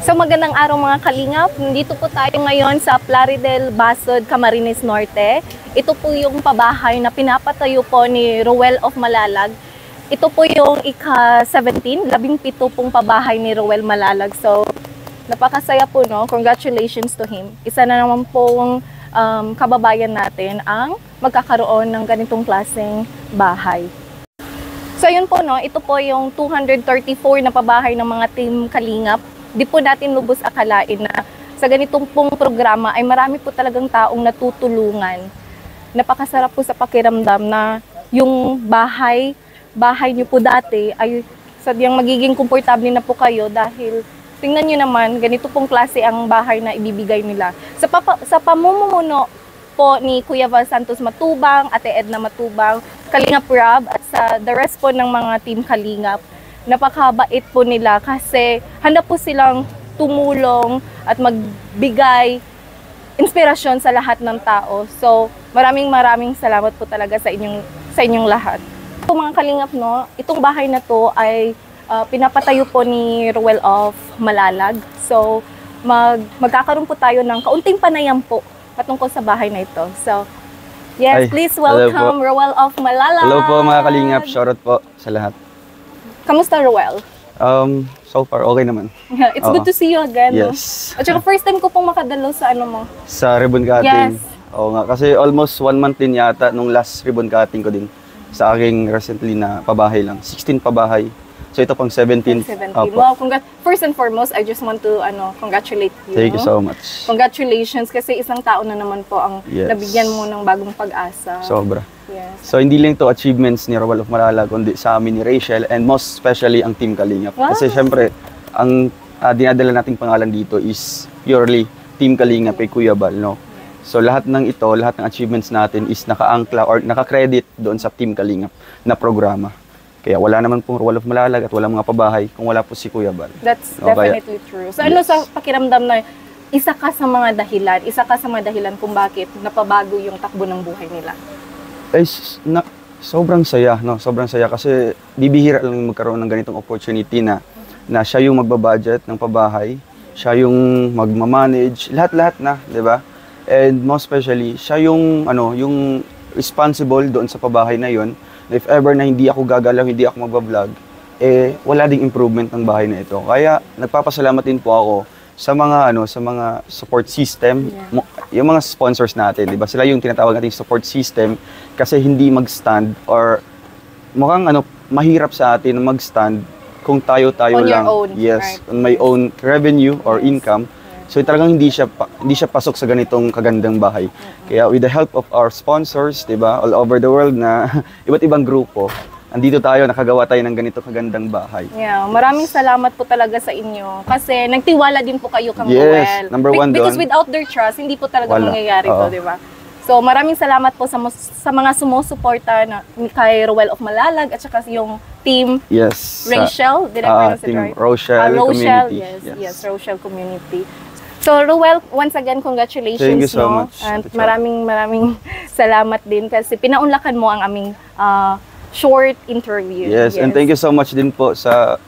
So magandang araw mga kalingap. Nandito po tayo ngayon sa Plaridel, Basod, Camarines Norte. Ito po yung pabahay na pinapatayo po ni Roel of Malalag. Ito po yung ika-17, 17 pong pabahay ni Roel Malalag. So napakasaya po, no? Congratulations to him. Isa na naman pong kababayan natin ang magkakaroon ng ganitong klaseng bahay. So yun po, no? Ito po yung 234 na pabahay ng mga team Kalingap. Di po natin lubos akalain na sa ganitong pong programa ay marami po talagang taong natutulungan. Napakasarap po sa pakiramdam na yung bahay niyo po dati ay sadyang magiging komportable na po kayo dahil tingnan niyo naman, ganito pong klase ang bahay na ibibigay nila. Sa pamumuno po ni Kuya Val Santos Matubang, Ate Edna Matubang, Kalingap Rob at sa the rest po ng mga team Kalingap, napakabait po nila kasi handa po silang tumulong at magbigay inspirasyon sa lahat ng tao. So, maraming salamat po talaga sa inyong lahat. Po mga Kalingap, no, itong bahay na to ay pinapatayo po ni Roel of Malalag. So, magkakaroon po tayo ng kaunting panayam po patungkol sa bahay na ito. So, yes, please welcome Roel of Malalag. Hello po mga Kalingap, shoutout po sa lahat. Kamusta, Roel? So far, okay naman. It's good to see you again. Yes. No? At saka first time ko pong makadalo sa ano mo. Sa ribbon cutting. Yes. Oo nga, kasi almost 1 month din yata nung last ribbon cutting ko din sa aking recently na pabahay lang. 16 pabahay. So ito pang 17. Wow, first and foremost, I just want to congratulate you. Thank you so much. Congratulations kasi isang tao na naman po ang nabigyan mo ng bagong pag-asa. Sobra. Yes. So hindi lang to achievements ni Roel of Malalag, kundi sa amin ni Rachel and most especially ang Team Kalingap. Wow. Kasi syempre, ang dinadala nating pangalan dito is purely Team Kalingap kay Kuya Val, no? So lahat ng ito, lahat ng achievements natin is naka-angkla or naka-credit doon sa Team Kalingap na programa. Kaya wala naman pong Roel of Malalag at wala mga pabahay kung wala po si Kuya Val. That's definitely true. So ano sa pakiramdam na isa ka sa mga dahilan kung bakit napabago yung takbo ng buhay nila? Ay, sobrang saya, no? Sobrang saya kasi bibihira lang magkaroon ng ganitong opportunity na siya yung magbabudget ng pabahay, siya yung magmamanage, lahat-lahat na, 'di ba? And most especially, siya yung yung responsible doon sa pabahay na 'yon. If ever na hindi ako gagalaw, hindi ako magba-vlog, wala ding improvement ng bahay na ito. Kaya nagpapasalamat din po ako sa mga support system, yung mga sponsors natin, 'di ba? Sila yung tinatawag nating support system kasi hindi mag-stand or mukhang mahirap sa atin mag-stand kung tayo on lang. Your own, yes, right? On my own revenue or income. So talagang hindi siya pasok sa ganitong kagandang bahay. Kaya with the help of our sponsors, 'di ba, all over the world na iba't ibang grupo, andito tayo, nakagawa tayo ng ganito kagandang bahay. Yeah, maraming salamat po talaga sa inyo kasi nagtiwala din po kayo kang Roel. Number one because doon. Without their trust, hindi po talaga mangyayari to, 'di ba? So maraming salamat po sa mga sumusuporta kay Roel of Malalag at saka yung team Rachel, did I pronounce it right? Rochelle Community. Yes, Rochelle Community. So Roel, once again, congratulations. Thank you so much. And maraming salamat din kasi pinaunlakan mo ang aming short interview. Yes, and thank you so much din po sa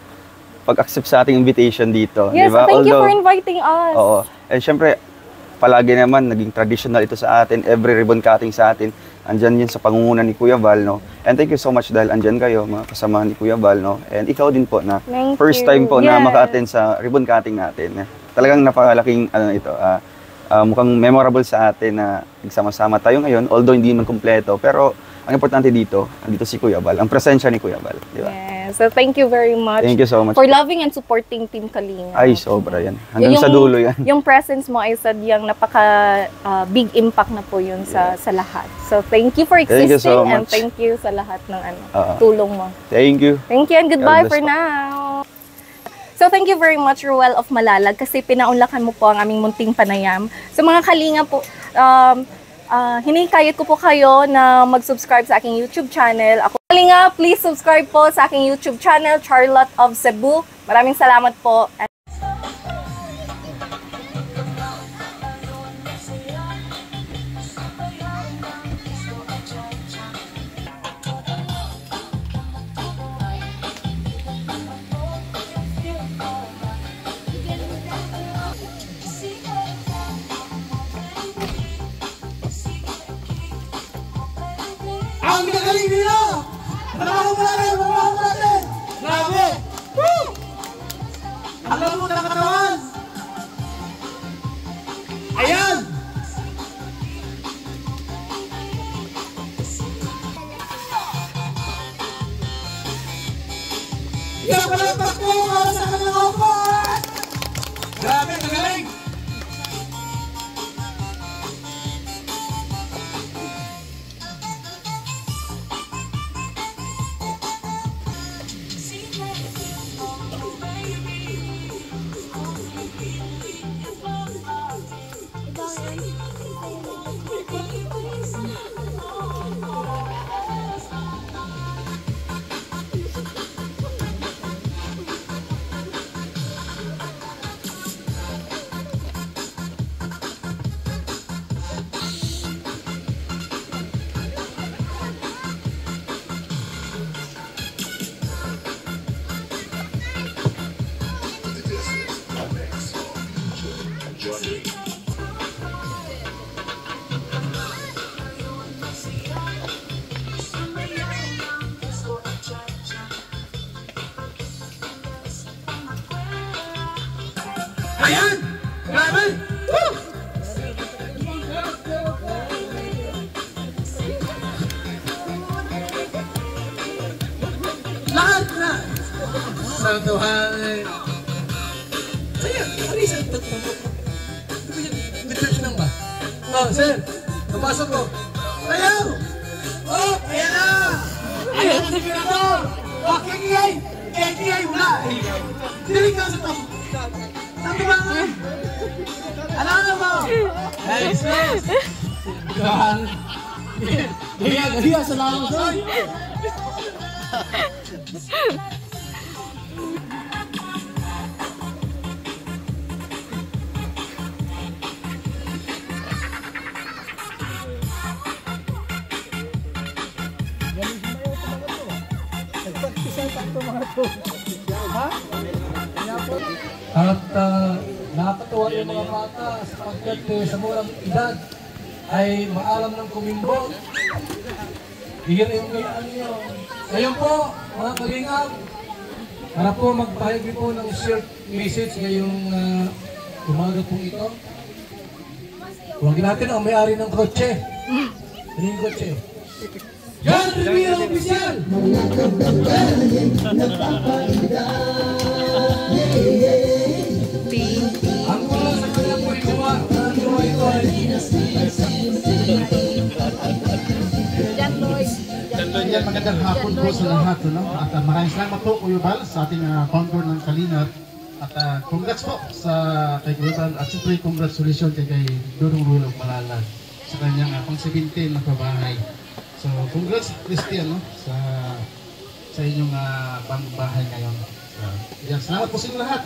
pag-accept sa ating invitation dito. Yes, diba? Thank you for inviting us. Oo. And syempre, palagi naman, naging traditional ito sa atin. Every ribbon cutting sa atin, andyan yun sa pangunguna ni Kuya Val, no? And thank you so much dahil andyan kayo, mga kasama ni Kuya Val, no? And ikaw din po na first time po na maka-attend sa ribbon cutting natin. Talagang napakalaking, mukhang memorable sa atin na nagsama-sama tayo ngayon, although hindi man kumpleto, pero ang importante dito, andito si Kuya Val, ang presensya ni Kuya Val, di ba? Yes, so thank you very much. Thank you so much for loving and supporting Team Kalingap. Ay, sobra yan. Hanggang sa dulo yan. Yung presence mo ay sadyang napaka big impact na po yun sa lahat. So thank you for existing and thank you sa lahat ng tulong mo. Thank you. Thank you and goodbye for now. So thank you very much, Roel of Malalag, kasi pinaunlakan mo po ang aming munting panayam. So mga Kalingap po, hinikayat ko po kayo na mag-subscribe sa aking YouTube channel. Ako, Kalingap, please subscribe po sa aking YouTube channel, Charlotte of Cebu. Maraming salamat po. Palawag mo natin! Palawag mo natin! Grabe! Woo! Ang lamot ng katawan! Ayan! Ikaw palapak po para sa kanilang opas! Grabe, magaling! Ayan! Grabe! Woo! Lahat na! Sa Tuhan! Ayan! Alisan! Nag-church lang ba? Oh, sir! Napasok ko! Ayaw! Oh! Ayan na! Ayan ang sigurator! Oh, KKI! KKI! Wala! Siling ka sa top! Saan ba nga? Alam mo! Nice! Nice! Gahan! Gahiya sa lang ko! At nakakatuwa yung mga bata sapagkat sa murang edad ay maalam ng kumimbot. Ihirin kayo nyo. Ngayon po, mga kalingap, para po magpahagi po ng short message ngayong umaga po ito. Huwag natin ang may-ari ng kotse. Ano yung kotse? John Rivera Official! Ang mula sa kanyang po ikuha, ang gawa ito ay magandang hapon po sa lahat. No? At maraming salamat po Kuya Bal sa ating founder ng Kalingap. At congrats po sa kay Kuya Bal at siyempre congratulations kay Dudong Ruel of Malalag sa kanyang pang-17 na pabahay. So congrats Christian no? sa inyong bahay ngayon. Yan, salamat po sa inyo lahat.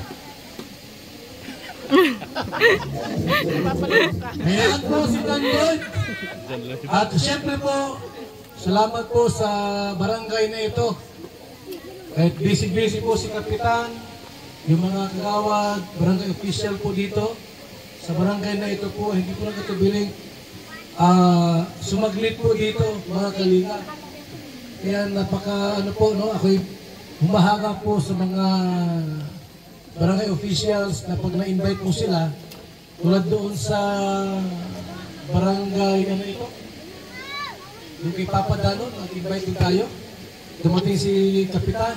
Ayan po si Dan Lloyd. At siyempre po, salamat po sa barangay na ito. Kahit busy-busy po si Kapitan, yung mga kagawad, barangay official po dito. Sa barangay na ito po, hindi po nagkatubiling sumaglit po dito, mga kalinga. Kaya napaka ano po, no? Ako'y humahaga po sa mga barangay officials na pag na-invite mo sila, tulad doon sa barangay ano ito, yung kay Papa Danon, nag-invite din tayo. Dumating si Kapitan.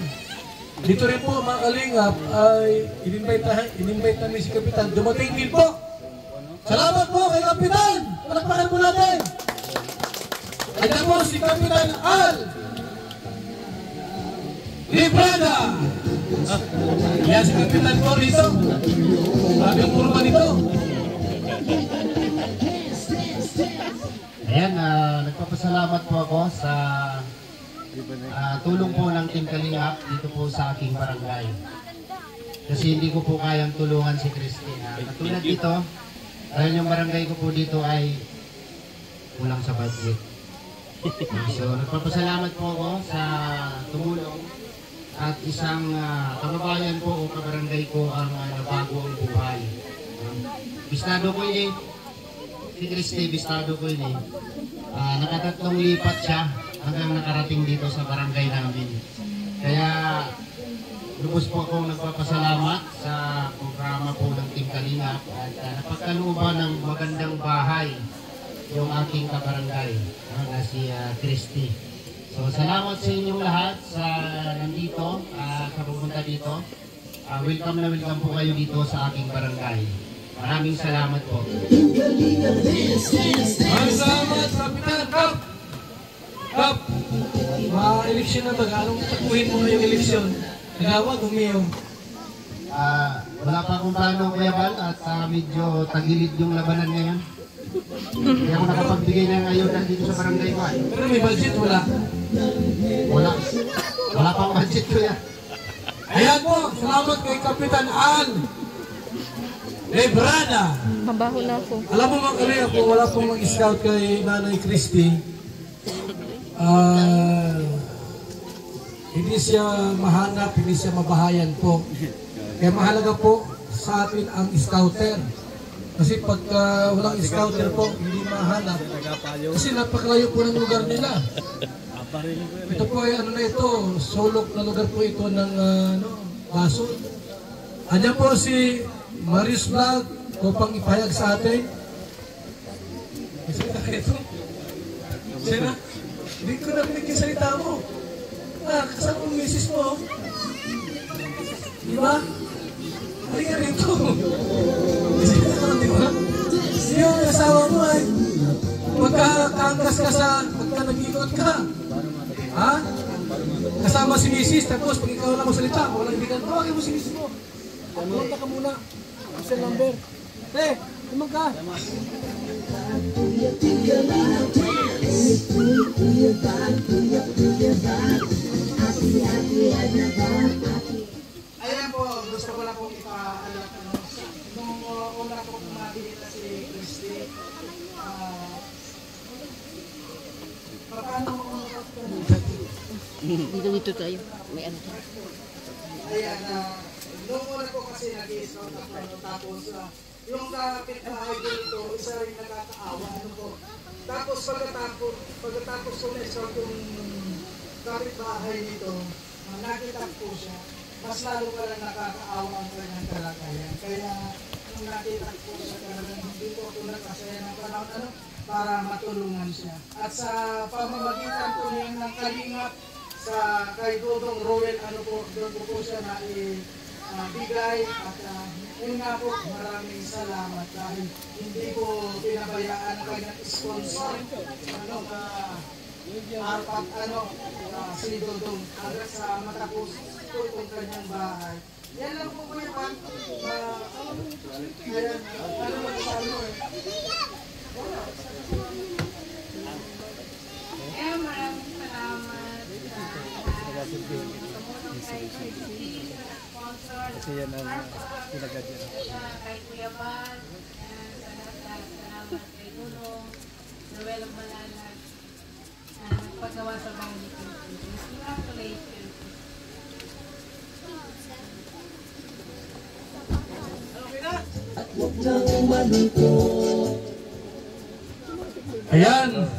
Dito rin po mga kalingap ay in-invite namin si Kapitan. Dumating din po. Salamat po kay Kapitan! Palakpakan po natin! Ayan po si Kapitan Al Librada! Yan si Kapitan po rito. Sabi ang kurma nito. Ayan, nagpapasalamat po ako sa tulong po ng Team Kalingap dito po sa aking barangay. Kasi hindi ko po kayang tulungan si Christina. Katulad dito, dahil yung barangay ko po dito ay kulang sa budget. So nagpapasalamat po ako sa tumulong at isang kababayan po o kabarangay ko ang nabago ang buhay. Bistado ko yun eh. Si Christy, bistado ko yun eh. Nakatatlong lipat siya hanggang nakarating dito sa barangay namin. Kaya lubos po akong nagpapasalamat sa programa po ng Team Kalingap at napagkalooban ng magandang bahay yung aking kabarangay na si Christy. So salamat sa inyong lahat sa nandito, sa pupunta dito. Welcome na welcome po kayo dito sa aking barangay. Maraming salamat po. Maraming salamat, Kapitan Kap! Kap! Eleksyon na ba? Anong takuhin mo ngayong eleksyon? Nagawag, umiyaw. Wala pa akong plano, Kuya Bal, at medyo tagilid yung labanan ngayon. Kaya ako nakapagbigay ng ayuda dito sa barangay ko. Pero may budget, wala? Wala pang budget, Kuya. Ayan po, salamat kay Kapitan Al Lebrada. Mabaho na ako. Alam mo mga kaliya, kung wala pong mag-scout kay Nanay Christy, hindi siya mahanap, hindi siya mabahayan po. Kaya mahalaga po sa atin ang scouter. Kasi pagka walang scouter po, hindi mahanap. Kasi napakalayo po ng lugar nila. Ito po ay ano na ito, sulok na lugar po ito ng Baso. Andiyan po si Marius Vlog upang ipahayag sa atin. Sino na ito? Sino? Hindi ko narinig yung salita mo. Kasama mo misis mo. Di ba? Hindi ka rito. Di ba? Yung asawa mo ay magkakaangkas ka sa pagka nag-ikot ka. Ha? Kasama si misis, tapos pag ikaw lang magsalita, walang ibigan, tawagin mo si misis mo. Kumanta ka muna. Isa number. Kumang ka. Ayan po, gusto ko lang pong ipaalala nung una po kumabinita si Christy, paano mo Dito tayo. May ano. ayan, nung una po kasi nag-i-scout ako, tapos yung kapitbahay dito, isa rin nakakaawa, tapos pagkatapos ko na-scout yung kapitbahay dito, nakita po siya, mas lalo pala nakakaawa ang kanyang kalagayan. Kaya nung nakita ko siya talagang hindi ko ako nagkasaya ng panahon para matulungan siya. At sa pamamagitan po niya ng Kalingap sa kay Dodong Roel, doon po siya na bigay at yun nga po, maraming salamat dahil hindi ko pinabayaan ang kanyang sponsor si Dodong hanggang sa matapos po itong kanyang bahay. Yan lang po po yung maraming salamat sa tumulong kay Christy, sa sponsor, kay Kuya Bal, sa lahat salamat kay Dulong, Noel of Malalag, nagpagawa sa bahay ni Christy. Congratulations. Ayan.